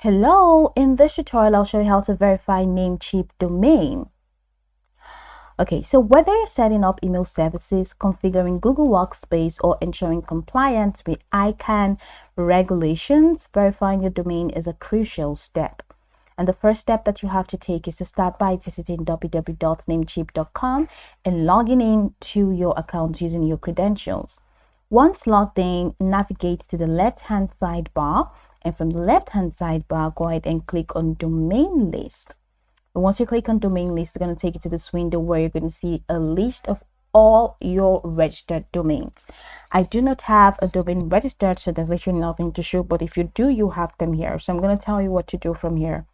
Hello, in this tutorial I'll show you how to verify Namecheap domain. Okay, so whether you're setting up email services, configuring Google Workspace, or ensuring compliance with ICANN regulations, verifying your domain is a crucial step. And the first step that you have to take is to start by visiting www.namecheap.com and logging in to your account using your credentials. Once logged in, navigate to the left-hand sidebar, and from the left-hand sidebar, go ahead and click on Domain List. And once you click on Domain List, it's going to take you to this window where you're going to see a list of all your registered domains. I do not have a domain registered, so there's literally nothing to show, but if you do, you have them here. So I'm going to tell you what to do from here.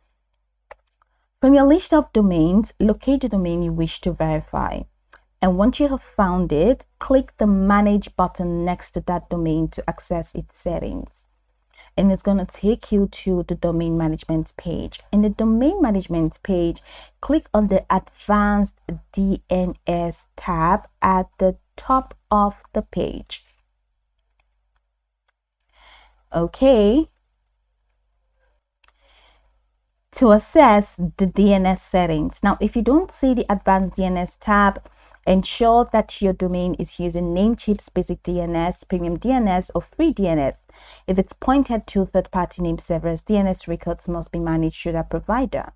From your list of domains, locate the domain you wish to verify. And once you have found it, click the Manage button next to that domain to access its settings. And it's going to take you to the domain management page. In the domain management page, click on the Advanced DNS tab at the top of the page. Okay. To assess the DNS settings. Now, if you don't see the Advanced DNS tab, ensure that your domain is using Namecheap's basic DNS, premium DNS, or free DNS. If it's pointed to third-party name servers, DNS records must be managed through that provider.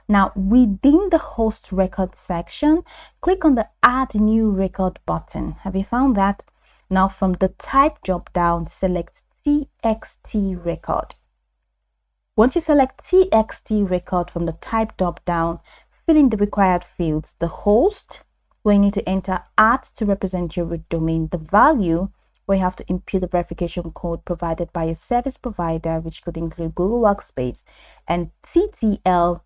Now, within the host record section, click on the Add New Record button. Have you found that? Now, from the Type drop-down, select TXT record. Once you select TXT record from the Type drop-down, fill in the required fields: the host, where you need to enter @ to represent your root domain, the value, where you have to input the verification code provided by your service provider, which could include Google Workspace, and TTL.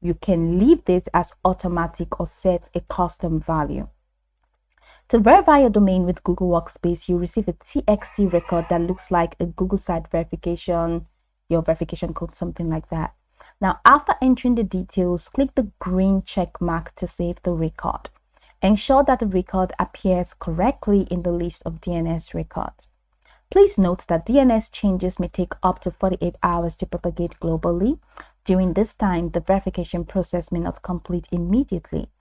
You can leave this as automatic or set a custom value. To verify your domain with Google Workspace, you receive a TXT record that looks like a Google site verification, your verification code, something like that. Now, after entering the details, click the green check mark to save the record. Ensure that the record appears correctly in the list of DNS records. Please note that DNS changes may take up to 48 hours to propagate globally. During this time, the verification process may not complete immediately.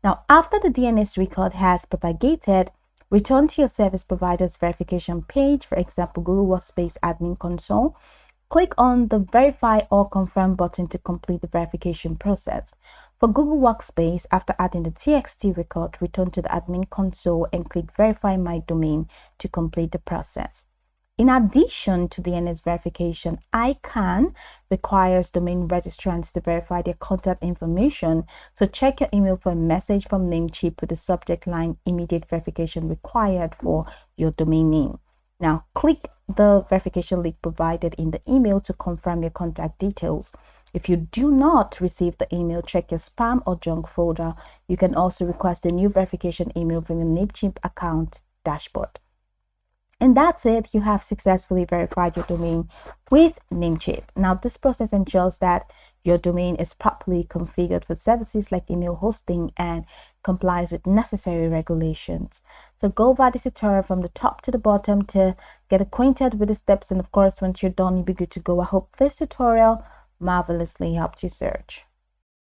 Now, after the DNS record has propagated, return to your service provider's verification page, for example, Google Workspace Admin Console. Click on the Verify or Confirm button to complete the verification process. For Google Workspace, after adding the TXT record, return to the Admin Console and click Verify My Domain to complete the process. In addition to DNS verification, ICANN requires domain registrants to verify their contact information, so check your email for a message from Namecheap with the subject line "Immediate verification required" for your domain name. Now, click the verification link provided in the email to confirm your contact details. If you do not receive the email, check your spam or junk folder. You can also request a new verification email from your Namecheap account dashboard. And that's it. You have successfully verified your domain with Namecheap. Now, this process ensures that your domain is properly configured for services like email hosting and complies with necessary regulations. So go over this tutorial from the top to the bottom to get acquainted with the steps. And of course, once you're done, you'll be good to go. I hope this tutorial marvelously helped you search.